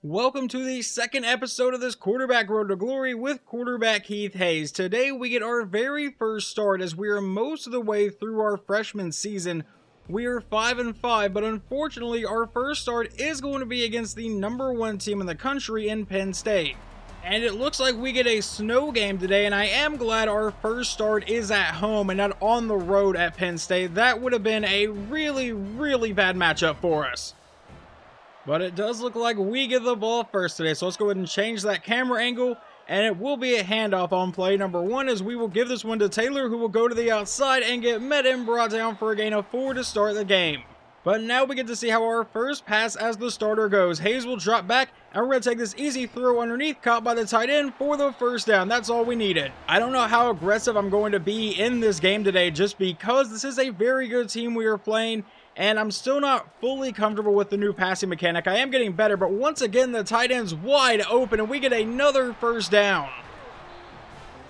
Welcome to the second episode of this Quarterback Road to Glory with quarterback Heath Hayes. Today we get our very first start as we are most of the way through our freshman season. We are 5-5, but unfortunately our first start is going to be against the #1 team in the country in Penn State. And it looks like we get a snow game today, and I am glad our first start is at home and not on the road at Penn State. That would have been a really bad matchup for us. But it does look like we get the ball first today, so let's go ahead and change that camera angle, and it will be a handoff on play number 1 as we will give this one to Taylor, who will go to the outside and get met and brought down for a gain of 4 to start the game. But now we get to see how our first pass as the starter goes. Hayes will drop back, and we're going to take this easy throw underneath, caught by the tight end for the first down. That's all we needed. I don't know how aggressive I'm going to be in this game today, just because this is a very good team we are playing, and I'm still not fully comfortable with the new passing mechanic. I am getting better, but once again, the tight end's wide open, and we get another first down.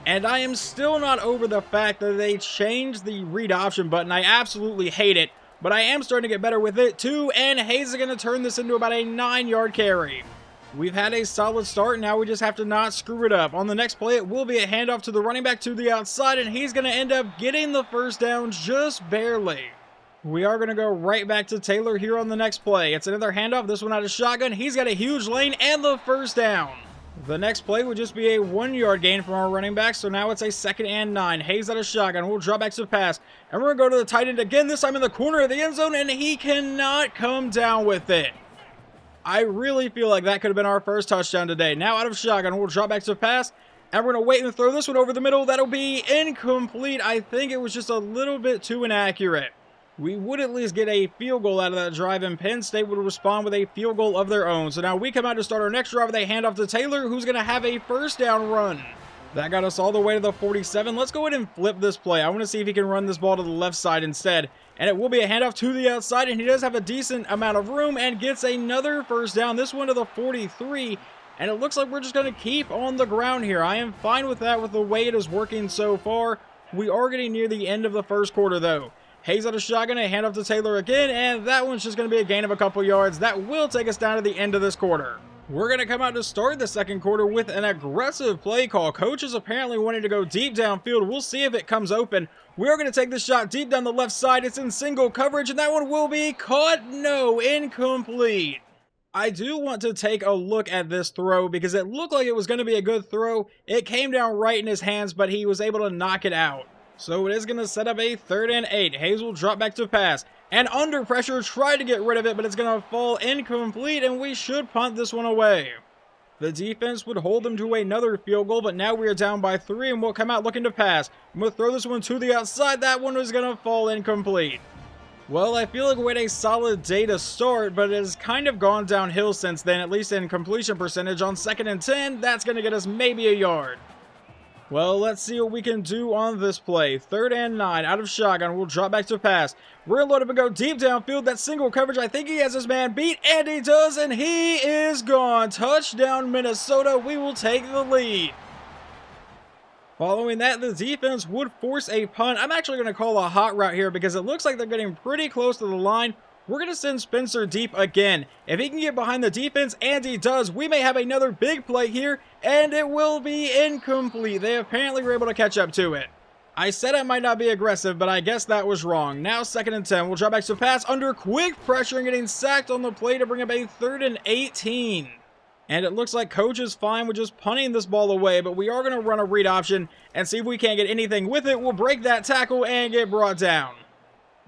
And I am still not over the fact that they changed the read option button. I absolutely hate it, but I am starting to get better with it too, and Hayes is going to turn this into about a 9-yard carry. We've had a solid start, now we just have to not screw it up. On the next play, it will be a handoff to the running back to the outside, and he's going to end up getting the first down just barely. We are going to go right back to Taylor here on the next play. It's another handoff, this one out of shotgun. He's got a huge lane and the first down. The next play would just be a 1-yard gain from our running back, so now it's a 2nd and 9. Hayes out of shotgun. We'll drop back to pass, and we're going to go to the tight end again, this time in the corner of the end zone, and he cannot come down with it. I really feel like that could have been our first touchdown today. Now out of shotgun, we'll drop back to pass, and we're going to wait and throw this one over the middle. That'll be incomplete. I think it was just a little bit too inaccurate. We would at least get a field goal out of that drive, and Penn State would respond with a field goal of their own. So now we come out to start our next drive with a handoff to Taylor, who's going to have a first down run. That got us all the way to the 47. Let's go ahead and flip this play. I want to see if he can run this ball to the left side instead. And it will be a handoff to the outside, and he does have a decent amount of room and gets another first down. This one to the 43. And it looks like we're just going to keep on the ground here. I am fine with that with the way it is working so far. We are getting near the end of the first quarter, though. Hayes out of shotgun, a handoff to Taylor again, and that one's just going to be a gain of a couple yards. That will take us down to the end of this quarter. We're going to come out to start the second quarter with an aggressive play call. Coach is apparently wanting to go deep downfield. We'll see if it comes open. We are going to take this shot deep down the left side. It's in single coverage, and that one will be caught. No, incomplete. I do want to take a look at this throw because it looked like it was going to be a good throw. It came down right in his hands, but he was able to knock it out. So it is going to set up a 3rd and 8. Hayes will drop back to pass. And under pressure, try to get rid of it, but it's going to fall incomplete, and we should punt this one away. The defense would hold them to another field goal, but now we are down by 3, and we'll come out looking to pass. I'm going to throw this one to the outside. That one is going to fall incomplete. Well, I feel like we had a solid day to start, but it has kind of gone downhill since then, at least in completion percentage. On 2nd and 10, that's going to get us maybe a yard. Well, let's see what we can do on this play. 3rd and 9, out of shotgun. We'll drop back to pass. We're going to load up and go deep downfield. That single coverage, I think he has his man beat, and he does, and he is gone. Touchdown, Minnesota. We will take the lead. Following that, the defense would force a punt. I'm actually going to call a hot route here because it looks like they're getting pretty close to the line. We're going to send Spencer deep again. If he can get behind the defense, and he does, we may have another big play here, and it will be incomplete. They apparently were able to catch up to it. I said I might not be aggressive, but I guess that was wrong. Now 2nd and 10. We'll drop back to pass under quick pressure and getting sacked on the play to bring up a 3rd and 18. And it looks like Coach is fine with just punting this ball away, but we are going to run a read option and see if we can't get anything with it. We'll break that tackle and get brought down.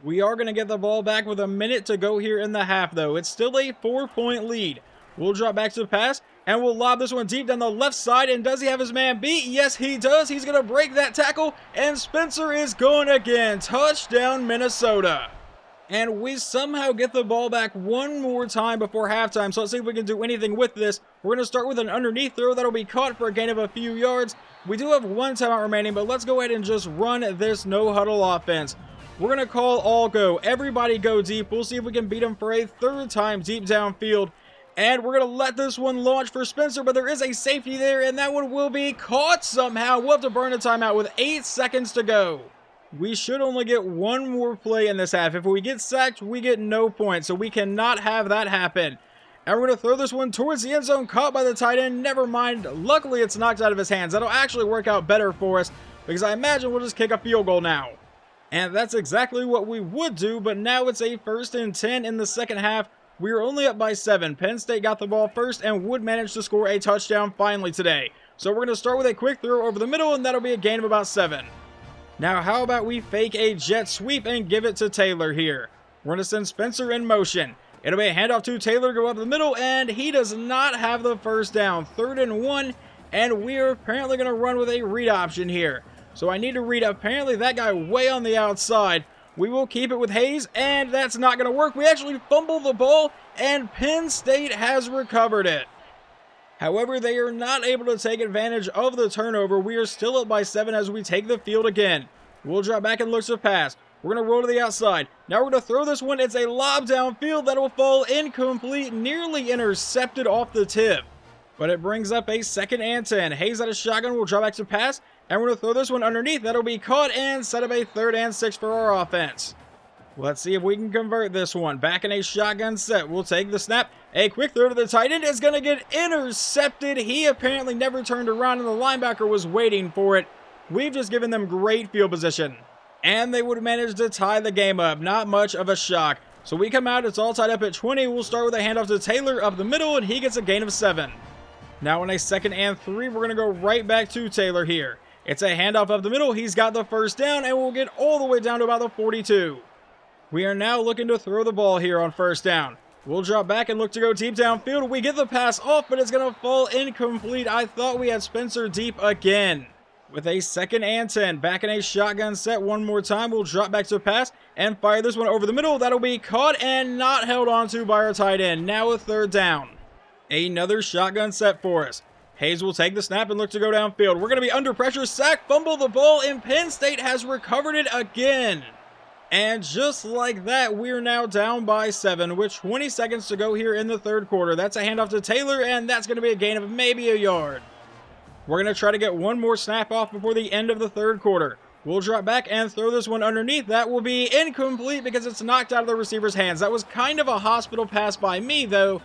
We are going to get the ball back with a minute to go here in the half, though. It's still a 4-point lead. We'll drop back to the pass, and we'll lob this one deep down the left side. And does he have his man beat? Yes, he does. He's going to break that tackle, and Spencer is gone again. Touchdown, Minnesota. And we somehow get the ball back one more time before halftime, so let's see if we can do anything with this. We're going to start with an underneath throw that'll be caught for a gain of a few yards. We do have 1 timeout remaining, but let's go ahead and just run this no-huddle offense. We're going to call all go. Everybody go deep. We'll see if we can beat them for a 3rd time deep downfield. And we're going to let this one launch for Spencer, but there is a safety there, and that one will be caught somehow. We'll have to burn a timeout with 8 seconds to go. We should only get one more play in this half. If we get sacked, we get no points, so we cannot have that happen. And we're going to throw this one towards the end zone, caught by the tight end. Never mind. Luckily, it's knocked out of his hands. That'll actually work out better for us because I imagine we'll just kick a field goal now. And that's exactly what we would do, but now it's a 1st and 10 in the second half. We are only up by 7. Penn State got the ball first and would manage to score a touchdown finally today. So we're going to start with a quick throw over the middle, and that'll be a gain of about 7. Now, how about we fake a jet sweep and give it to Taylor here? We're going to send Spencer in motion. It'll be a handoff to Taylor, go up the middle, and he does not have the first down. 3rd and 1, and we're apparently going to run with a read option here. So I need to read apparently that guy way on the outside. We will keep it with Hayes, and that's not going to work. We actually fumbled the ball, and Penn State has recovered it. However, they are not able to take advantage of the turnover. We are still up by 7 as we take the field again. We'll drop back and look to pass. We're going to roll to the outside. Now we're going to throw this one. It's a lob downfield that will fall incomplete, nearly intercepted off the tip. But it brings up a 2nd and 10. Hayes out of shotgun will drop back to pass. And we're going to throw this one underneath. That'll be caught and set up a 3rd and 6 for our offense. Let's see if we can convert this one. Back in a shotgun set. We'll take the snap. A quick throw to the tight end is going to get intercepted. He apparently never turned around and the linebacker was waiting for it. We've just given them great field position. And they would manage to tie the game up. Not much of a shock. So we come out. It's all tied up at 20. We'll start with a handoff to Taylor up the middle, and he gets a gain of 7. Now in a 2nd and 3, we're going to go right back to Taylor here. It's a handoff up the middle. He's got the first down, and we'll get all the way down to about the 42. We are now looking to throw the ball here on 1st down. We'll drop back and look to go deep downfield. We get the pass off, but it's going to fall incomplete. I thought we had Spencer deep again. With a 2nd and 10, back in a shotgun set one more time. We'll drop back to pass and fire this one over the middle. That'll be caught and not held onto by our tight end. Now a 3rd down. Another shotgun set for us. Hayes will take the snap and look to go downfield. We're going to be under pressure, sack, fumble the ball, and Penn State has recovered it again. And just like that, we're now down by 7 with 20 seconds to go here in the 3rd quarter. That's a handoff to Taylor, and that's going to be a gain of maybe a yard. We're going to try to get one more snap off before the end of the 3rd quarter. We'll drop back and throw this one underneath. That will be incomplete because it's knocked out of the receiver's hands. That was kind of a hospital pass by me, though.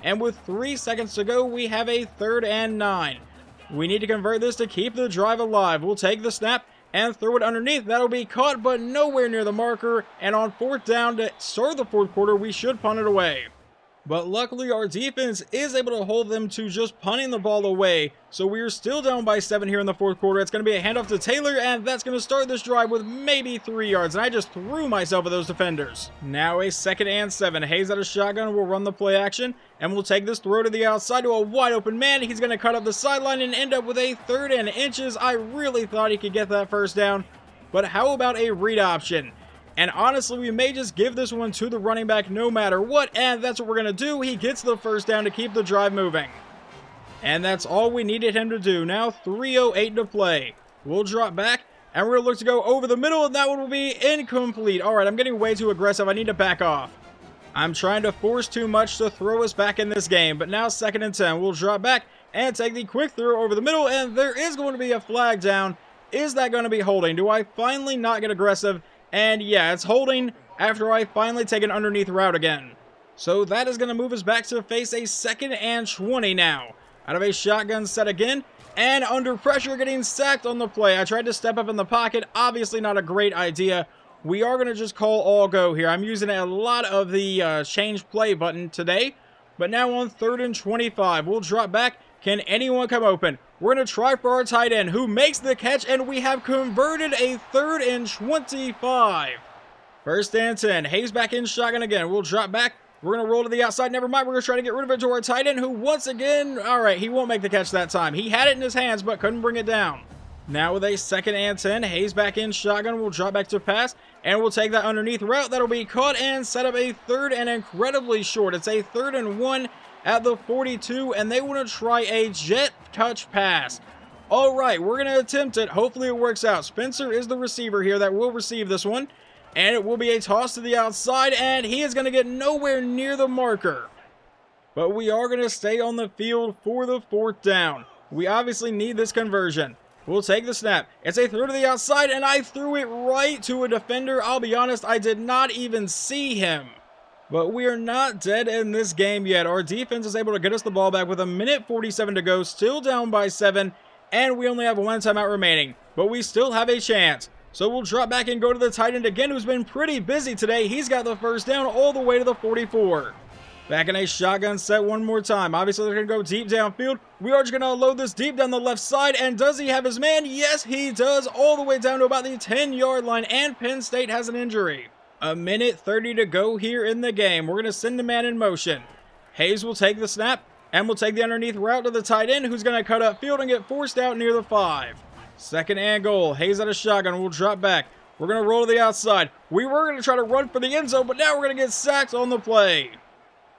And with 3 seconds to go, we have a 3rd and 9. We need to convert this to keep the drive alive. We'll take the snap and throw it underneath. That'll be caught, but nowhere near the marker. And on 4th down to start the 4th quarter, we should punt it away. But luckily, our defense is able to hold them to just punting the ball away. So we're still down by 7 here in the 4th quarter. It's going to be a handoff to Taylor, and that's going to start this drive with maybe 3 yards. And I just threw myself at those defenders. Now a 2nd and 7. Hayes out of shotgun will run the play action, and we'll take this throw to the outside to a wide open man. He's going to cut up the sideline and end up with a 3rd and inches. I really thought he could get that first down. But how about a read option? And honestly, we may just give this one to the running back no matter what, and that's what we're going to do. He gets the first down to keep the drive moving. And that's all we needed him to do. Now 3:08 to play. We'll drop back, and we're going to look to go over the middle, and that one will be incomplete. All right, I'm getting way too aggressive. I need to back off. I'm trying to force too much to throw us back in this game, but now 2nd and 10. We'll drop back and take the quick throw over the middle, and there is going to be a flag down. Is that going to be holding? Do I finally not get aggressive? And yeah, it's holding after I finally take an underneath route again. So that is going to move us back to face a 2nd and 20 now. Out of a shotgun set again, and under pressure getting sacked on the play. I tried to step up in the pocket, obviously not a great idea. We are going to just call all go here. I'm using a lot of the change play button today. But now on 3rd and 25, we'll drop back. Can anyone come open? We're going to try for our tight end, who makes the catch, and we have converted a 3rd and 25. 1st and 10. Hayes back in shotgun again. We'll drop back. We're going to roll to the outside. Never mind. We're going to try to get rid of it to our tight end, who once again, all right, he won't make the catch that time. He had it in his hands, but couldn't bring it down. Now with a 2nd and 10, Hayes back in shotgun. We'll drop back to pass, and we'll take that underneath route. That'll be caught and set up a 3rd and incredibly short. It's a 3rd and 1 at the 42, and they want to try a jet touch pass. All right, we're going to attempt it. Hopefully it works out. Spencer is the receiver here that will receive this one, and it will be a toss to the outside, and he is going to get nowhere near the marker. But we are going to stay on the field for the 4th down. We obviously need this conversion. We'll take the snap. It's a throw to the outside, and I threw it right to a defender. I'll be honest, I did not even see him. But we are not dead in this game yet. Our defense is able to get us the ball back with 1:47 to go, still down by 7, and we only have 1 timeout remaining. But we still have a chance. So we'll drop back and go to the tight end again, who's been pretty busy today. He's got the first down all the way to the 44. Back in a shotgun set one more time. Obviously, they're going to go deep downfield. We are just going to load this deep down the left side. And does he have his man? Yes, he does. All the way down to about the 10-yard line. And Penn State has an injury. 1:30 to go here in the game. We're going to send the man in motion. Hayes will take the snap. And we'll take the underneath route to the tight end, who's going to cut up field and get forced out near the 5. Second and goal. Hayes out of shotgun. We'll drop back. We're going to roll to the outside. We were going to try to run for the end zone, but now we're going to get sacked on the play.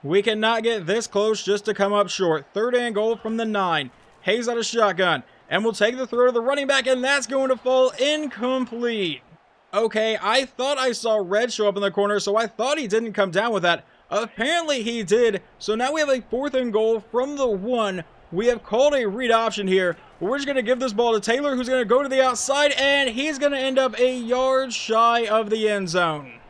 We cannot get this close just to come up short. Third and goal from the 9. Hayes out of shotgun. And we'll take the throw to the running back, and that's going to fall incomplete. Okay, I thought I saw red show up in the corner, so I thought he didn't come down with that. Apparently he did. So now we have a 4th and goal from the 1. We have called a read option here. We're just going to give this ball to Taylor, who's going to go to the outside, and he's going to end up a yard shy of the end zone.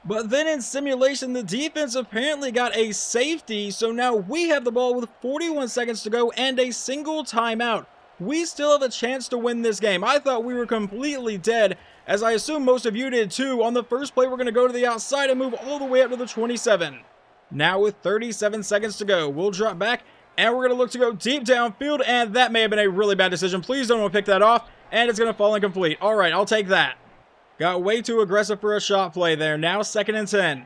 But then in simulation, the defense apparently got a safety, so now we have the ball with 41 seconds to go and a single timeout. We still have a chance to win this game. I thought we were completely dead, as I assume most of you did too. On the first play, we're going to go to the outside and move all the way up to the 27. Now with 37 seconds to go, we'll drop back, and we're going to look to go deep downfield, and that may have been a really bad decision. Please don't pick that off, and it's going to fall incomplete. All right, I'll take that. Got way too aggressive for a shot play there. Now 2nd and 10.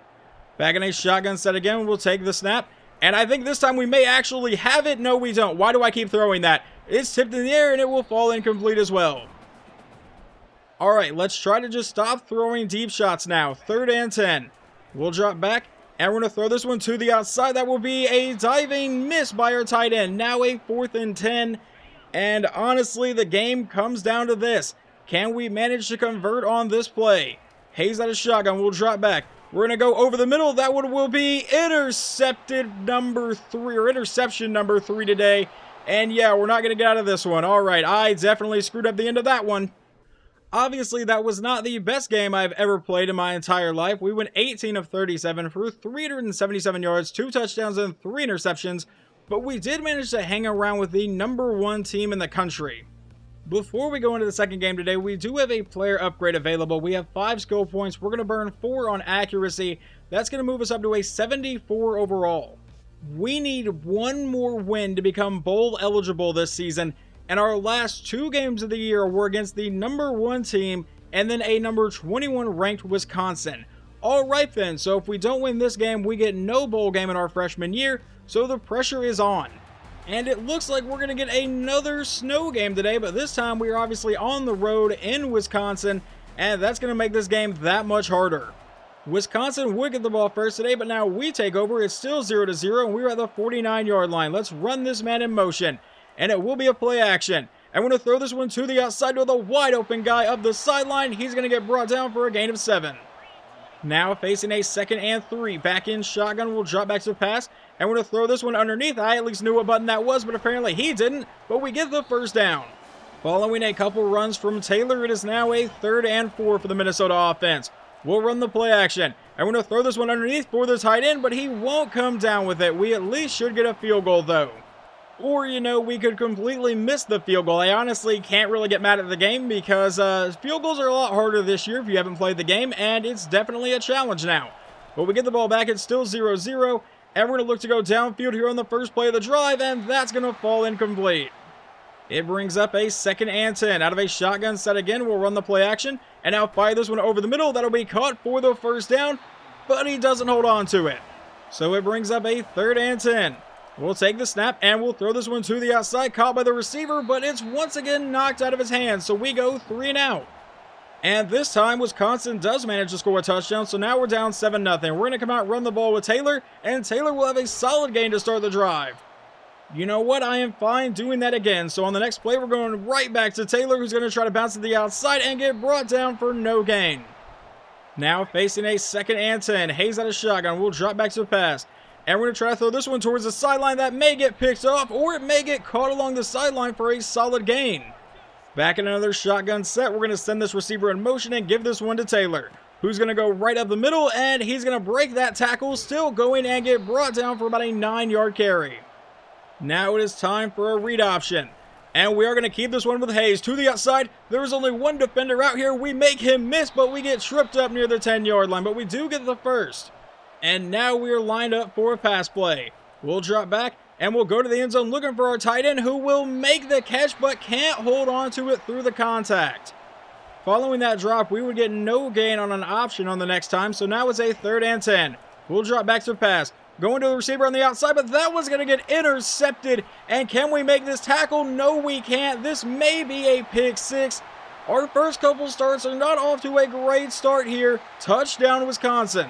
Back in a shotgun set again. We'll take the snap. And I think this time we may actually have it. No, we don't. Why do I keep throwing that? It's tipped in the air and it will fall incomplete as well. Alright, let's try to just stop throwing deep shots now. 3rd and 10. We'll drop back. And we're going to throw this one to the outside. That will be a diving miss by our tight end. Now a 4th and 10. And honestly, the game comes down to this. Can we manage to convert on this play? Hayes out of shotgun. We'll drop back. We're going to go over the middle. That one will be interception number 3 today. And yeah, we're not going to get out of this one. All right, I definitely screwed up the end of that one. Obviously, that was not the best game I've ever played in my entire life. We went 18 of 37 for 377 yards, 2 touchdowns, and 3 interceptions. But we did manage to hang around with the #1 team in the country. Before we go into the second game today, we do have a player upgrade available. We have 5 skill points. We're going to burn 4 on accuracy. That's going to move us up to a 74 overall. We need 1 more win to become bowl eligible this season. And our last 2 games of the year were against the #1 team and then a number 21 ranked Wisconsin. Alright then, so if we don't win this game, we get no bowl game in our freshman year. So the pressure is on. And it looks like we're going to get another snow game today, but this time we are obviously on the road in Wisconsin, and that's going to make this game that much harder. Wisconsin would get the ball first today, but now we take over. It's still 0-0, and we're at the 49-yard line. Let's run this man in motion, and it will be a play action. And we're going to throw this one to the outside to the wide open guy up the sideline. He's going to get brought down for a gain of 7. Now facing a 2nd and 3. Back in shotgun. We'll drop back to the pass. And we're going to throw this one underneath. I at least knew what button that was, but apparently he didn't. But we get the first down. Following a couple runs from Taylor, it is now a 3rd and 4 for the Minnesota offense. We'll run the play action. And we're going to throw this one underneath for the tight end, but he won't come down with it. We at least should get a field goal, though. Or, you know, we could completely miss the field goal. I honestly can't really get mad at the game because field goals are a lot harder this year if you haven't played the game, and it's definitely a challenge now. But we get the ball back. It's still 0-0, and we're going to look to go downfield here on the first play of the drive, and that's going to fall incomplete. It brings up a 2nd and 10. Out of a shotgun set again, we'll run the play action, and now fire this one over the middle. That'll be caught for the first down, but he doesn't hold on to it. So it brings up a 3rd and 10. We'll take the snap, and we'll throw this one to the outside, caught by the receiver, but it's once again knocked out of his hands, so we go 3 and out. And this time, Wisconsin does manage to score a touchdown, so now we're down 7-0. We're going to come out and run the ball with Taylor, and Taylor will have a solid gain to start the drive. You know what? I am fine doing that again, so on the next play, we're going right back to Taylor, who's going to try to bounce to the outside and get brought down for no gain. Now facing a 2nd and 10. Hayes out of shotgun. We'll drop back to the pass. And we're going to try to throw this one towards the sideline. That may get picked off, or it may get caught along the sideline for a solid gain. Back in another shotgun set, we're going to send this receiver in motion and give this one to Taylor. who's going to go right up the middle, and he's going to break that tackle, still going and get brought down for about a 9-yard carry. Now it is time for a read option. And we are going to keep this one with Hayes to the outside. There is only one defender out here. We make him miss, but we get tripped up near the 10-yard line. But we do get the first. And now we are lined up for a pass play. We'll drop back, and we'll go to the end zone looking for our tight end, who will make the catch, but can't hold on to it through the contact. Following that drop, we would get no gain on an option on the next time. So now it's a 3rd and 10. We'll drop back to pass. Going to the receiver on the outside, but that was going to get intercepted. And can we make this tackle? No, we can't. This may be a pick 6. Our first couple starts are not off to a great start here. Touchdown, Wisconsin.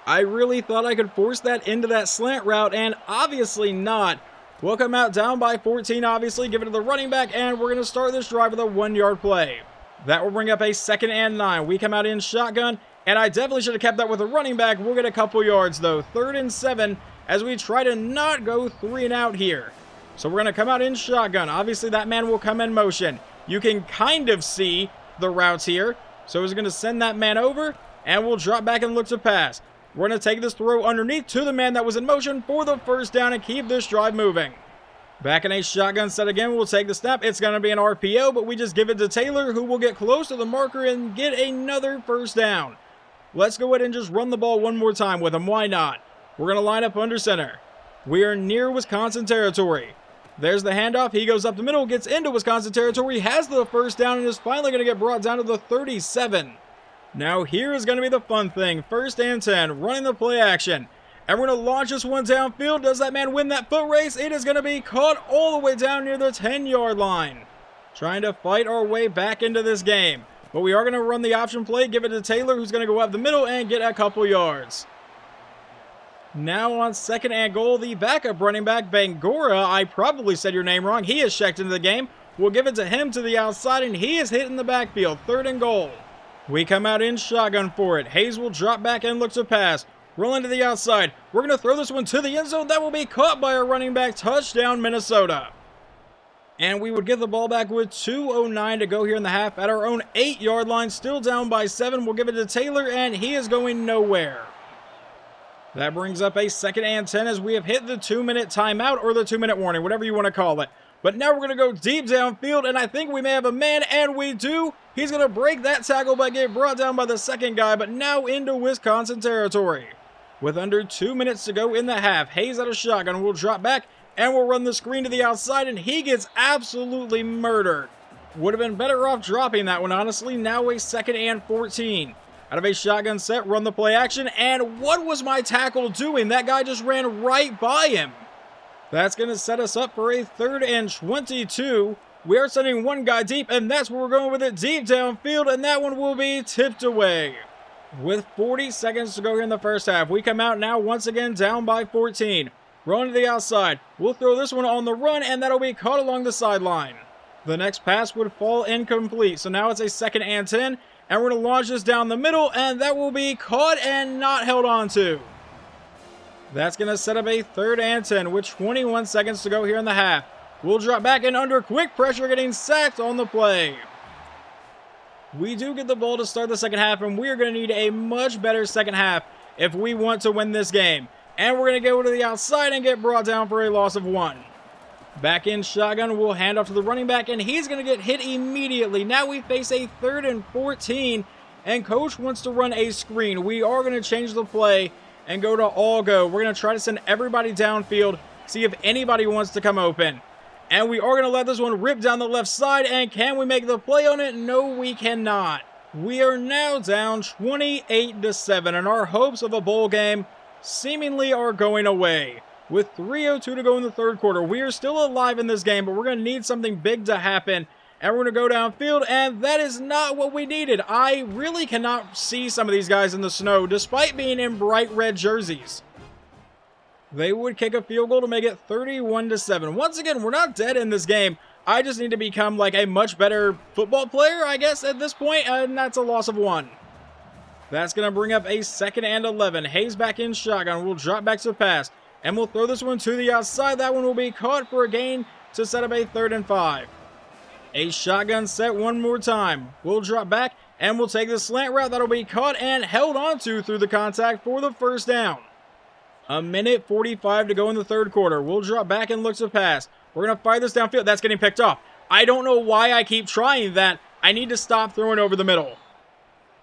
I really thought I could force that into that slant route, and obviously not. We'll come out down by 14, obviously, give it to the running back, and we're going to start this drive with a 1-yard play. That will bring up a 2nd and 9. We come out in shotgun. And I definitely should have kept that with a running back. We'll get a couple yards, though. 3rd and 7 as we try to not go 3 and out here. So we're going to come out in shotgun. Obviously, that man will come in motion. You can kind of see the routes here. So he's going to send that man over, and we'll drop back and look to pass. We're going to take this throw underneath to the man that was in motion for the first down and keep this drive moving. Back in a shotgun set again, we'll take the snap. It's going to be an RPO, but we just give it to Taylor, who will get close to the marker and get another first down. Let's go ahead and just run the ball one more time with him. Why not? We're going to line up under center. We are near Wisconsin territory. There's the handoff. He goes up the middle, gets into Wisconsin territory, has the first down, and is finally going to get brought down to the 37. Now here is going to be the fun thing. 1st and 10, running the play action. And we're going to launch this one downfield. Does that man win that foot race? It is going to be caught all the way down near the 10-yard line. Trying to fight our way back into this game. But we are going to run the option play, give it to Taylor, who's going to go up the middle and get a couple yards. Now on 2nd and goal, the backup running back, Bangora, I probably said your name wrong. He is checked into the game. We'll give it to him to the outside, and he is hitting the backfield. 3rd and goal. We come out in shotgun for it. Hayes will drop back and look to pass. Rolling to the outside. We're going to throw this one to the end zone. That will be caught by our running back. Touchdown, Minnesota. And we would get the ball back with 2:09 to go here in the half at our own 8-yard line. Still down by 7. We'll give it to Taylor, and he is going nowhere. That brings up a 2nd and 10 as we have hit the 2-minute timeout, or the 2-minute warning, whatever you want to call it. But now we're going to go deep downfield, and I think we may have a man, and we do. He's going to break that tackle by getting brought down by the second guy, but now into Wisconsin territory. With under 2 minutes to go in the half, Hayes out of shotgun will drop back, and we'll run the screen to the outside, and he gets absolutely murdered. Would have been better off dropping that one, honestly. Now a 2nd and 14. Out of a shotgun set, run the play action, and what was my tackle doing? That guy just ran right by him. That's going to set us up for a 3rd and 22. We are sending one guy deep, and that's where we're going with it, deep downfield, and that one will be tipped away. With 40 seconds to go here in the first half, we come out now once again down by 14. Run to the outside. We'll throw this one on the run, and that'll be caught along the sideline. The next pass would fall incomplete, so now it's a 2nd and 10, and we're going to launch this down the middle, and that will be caught and not held on to. That's going to set up a 3rd and 10 with 21 seconds to go here in the half. We'll drop back and under quick pressure, getting sacked on the play. We do get the ball to start the second half, and we're going to need a much better second half if we want to win this game. And we're going to go to the outside and get brought down for a loss of 1. Back in shotgun, we'll hand off to the running back, and he's going to get hit immediately. Now we face a 3rd and 14, and coach wants to run a screen. We are going to change the play and go to all go. We're going to try to send everybody downfield, see if anybody wants to come open. And we are going to let this one rip down the left side, and can we make the play on it? No, we cannot. We are now down 28-7, and our hopes of a bowl game seemingly are going away. With 3:02 to go in the third quarter, we are still alive in this game, but we're going to need something big to happen. And we're going to go downfield, and that is not what we needed. I really cannot see some of these guys in the snow, despite being in bright red jerseys. They would kick a field goal to make it 31-7. Once again, we're not dead in this game. I just need to become like a much better football player, I guess, at this point, and that's a loss of 1. That's going to bring up a 2nd and 11. Hayes back in shotgun. We'll drop back to the pass, and we'll throw this one to the outside. That one will be caught for a gain to set up a 3rd and 5. A shotgun set one more time. We'll drop back, And we'll take the slant route. That'll be caught and held onto through the contact for the first down. 1:45 to go in the third quarter. We'll drop back and look to pass. We're going to fire this downfield. That's getting picked off. I don't know why I keep trying that. I need to stop throwing over the middle.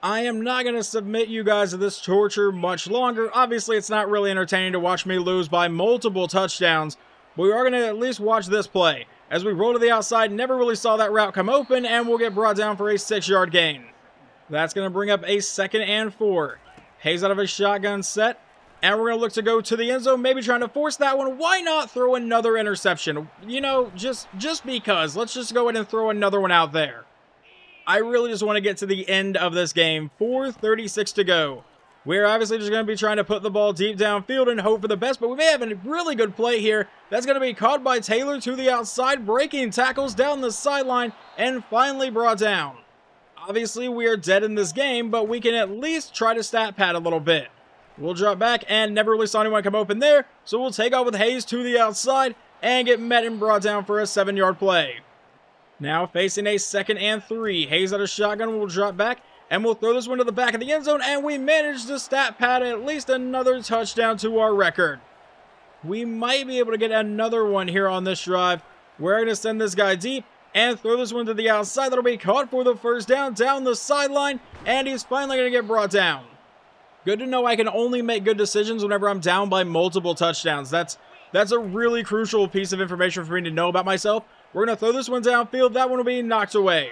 I am not going to submit you guys to this torture much longer. Obviously, it's not really entertaining to watch me lose by multiple touchdowns, but we are going to at least watch this play. As we roll to the outside, never really saw that route come open, and we'll get brought down for a 6-yard gain. That's going to bring up a 2nd and 4. Hayes out of a shotgun set, and we're going to look to go to the end zone, maybe trying to force that one. Why not throw another interception? You know, just because. Let's just go ahead and throw another one out there. I really just want to get to the end of this game. 4:36 to go. We're obviously just going to be trying to put the ball deep downfield and hope for the best, but we may have a really good play here. That's going to be caught by Taylor to the outside, breaking tackles down the sideline, and finally brought down. Obviously, we are dead in this game, but we can at least try to stat pad a little bit. We'll drop back and never really saw anyone come open there, so we'll take off with Hayes to the outside and get met and brought down for a 7-yard play. Now facing a 2nd and 3. Hayes out of shotgun will drop back, and we'll throw this one to the back of the end zone, and we managed to stat pad at least another touchdown to our record. We might be able to get another one here on this drive. We're going to send this guy deep and throw this one to the outside. That'll be caught for the first down the sideline, and he's finally going to get brought down. Good to know I can only make good decisions whenever I'm down by multiple touchdowns. That's a really crucial piece of information for me to know about myself. We're going to throw this one downfield. That one will be knocked away.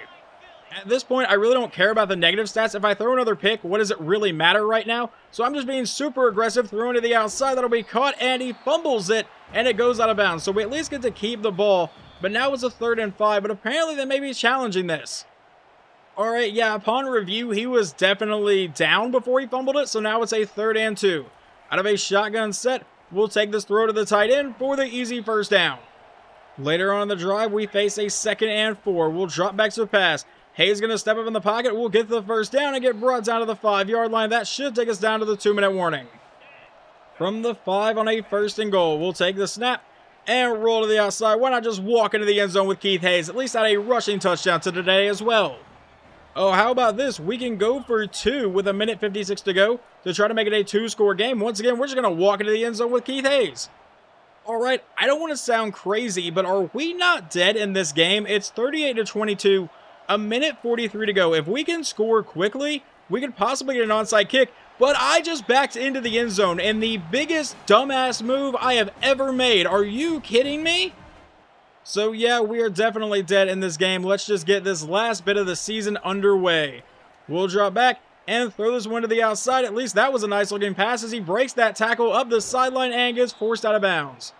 At this point, I really don't care about the negative stats. If I throw another pick, what does it really matter right now? So I'm just being super aggressive, throwing to the outside. That'll be caught, and he fumbles it, and it goes out of bounds. So we at least get to keep the ball, but now it's a 3rd and 5, but apparently they may be challenging this. All right, yeah, upon review, he was definitely down before he fumbled it, so now it's a 3rd and 2. Out of a shotgun set, we'll take this throw to the tight end for the easy first down. Later on in the drive, we face a 2nd and 4. We'll drop back to the pass. Hayes going to step up in the pocket. We'll get the first down and get brought down to the 5-yard line. That should take us down to the 2-minute warning. From the 5 on a 1st and goal, we'll take the snap and roll to the outside. Why not just walk into the end zone with Keith Hayes? At least add a rushing touchdown to today as well. Oh, how about this? We can go for 2 with 1:56 to go to try to make it a 2-score game. Once again, we're just going to walk into the end zone with Keith Hayes. All right, I don't want to sound crazy, but are we not dead in this game? It's 38-22, 1:43 to go. If we can score quickly, we could possibly get an onside kick, but I just backed into the end zone in the biggest dumbass move I have ever made. Are you kidding me? So yeah, we are definitely dead in this game. Let's just get this last bit of the season underway. We'll drop back and throw this one to the outside. At least that was a nice looking pass as he breaks that tackle up the sideline and gets forced out of bounds.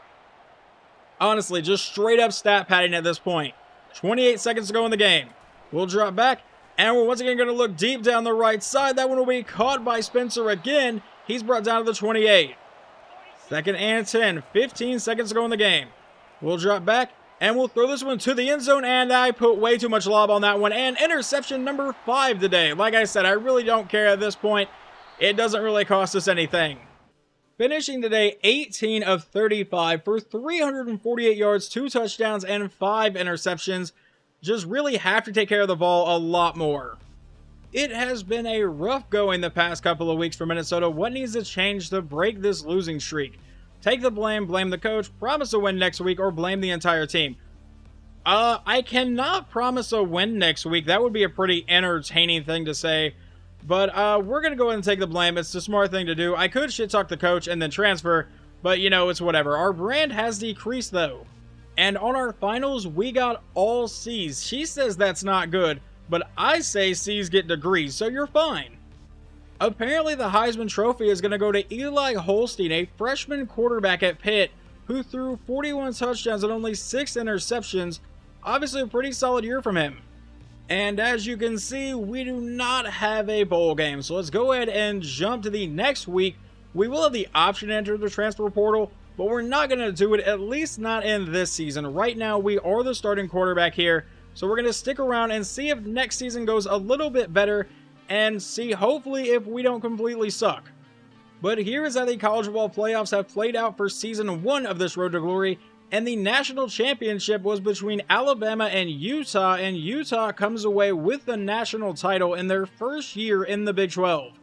Honestly, just straight up stat padding at this point. 28 seconds to go in the game. We'll drop back, and we're once again going to look deep down the right side. That one will be caught by Spencer again. He's brought down to the 28. 2nd and 10. 15 seconds to go in the game. We'll drop back, and we'll throw this one to the end zone, and I put way too much lob on that one. And interception number 5 today. Like I said, I really don't care at this point. It doesn't really cost us anything. Finishing today 18 of 35 for 348 yards, 2 touchdowns, and 5 interceptions. Just really have to take care of the ball a lot more. It has been a rough going the past couple of weeks for Minnesota. What needs to change to break this losing streak? Take the blame, blame the coach, promise a win next week, or blame the entire team. I cannot promise a win next week. That would be a pretty entertaining thing to say. But we're going to go ahead and take the blame. It's the smart thing to do. I could shit talk the coach and then transfer, but you know, it's whatever. Our brand has decreased though. And on our finals, we got all C's. She says that's not good, but I say C's get degrees, so you're fine. Apparently the Heisman Trophy is going to go to Eli Holstein, a freshman quarterback at Pitt, who threw 41 touchdowns and only 6 interceptions. Obviously a pretty solid year from him. And as you can see, we do not have a bowl game. So let's go ahead and jump to the next week. We will have the option to enter the transfer portal, but we're not going to do it, at least not in this season. Right now, we are the starting quarterback here. So we're going to stick around and see if next season goes a little bit better and see hopefully if we don't completely suck. But here is how the college football playoffs have played out for season 1 of this Road to Glory. And the national championship was between Alabama and Utah comes away with the national title in their first year in the Big 12.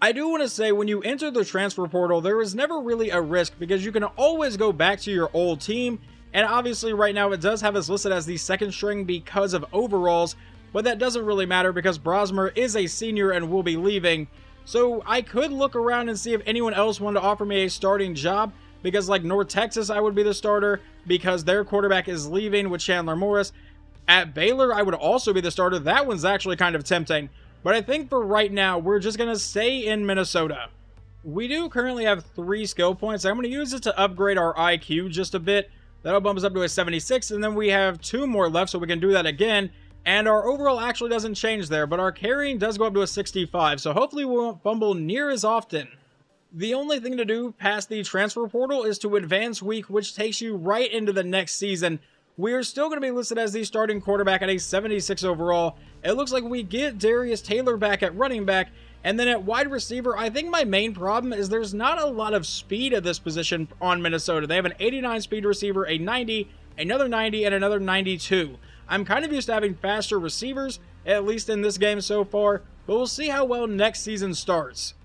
I do want to say, when you enter the transfer portal, there is never really a risk because you can always go back to your old team, and obviously right now it does have us listed as the second string because of overalls, but that doesn't really matter because Brosmer is a senior and will be leaving. So I could look around and see if anyone else wanted to offer me a starting job, because like North Texas, I would be the starter because their quarterback is leaving with Chandler Morris. At Baylor, I would also be the starter. That one's actually kind of tempting. But I think for right now, we're just going to stay in Minnesota. We do currently have 3 skill points. I'm going to use it to upgrade our IQ just a bit. That'll bump us up to a 76, and then we have 2 more left, so we can do that again. And our overall actually doesn't change there, but our carrying does go up to a 65, so hopefully we won't fumble near as often. The only thing to do past the transfer portal is to advance week, which takes you right into the next season. We are still going to be listed as the starting quarterback at a 76 overall. It looks like we get Darius Taylor back at running back, and then at wide receiver, I think my main problem is there's not a lot of speed at this position on Minnesota. They have an 89 speed receiver, a 90, another 90, and another 92. I'm kind of used to having faster receivers, at least in this game so far, but we'll see how well next season starts.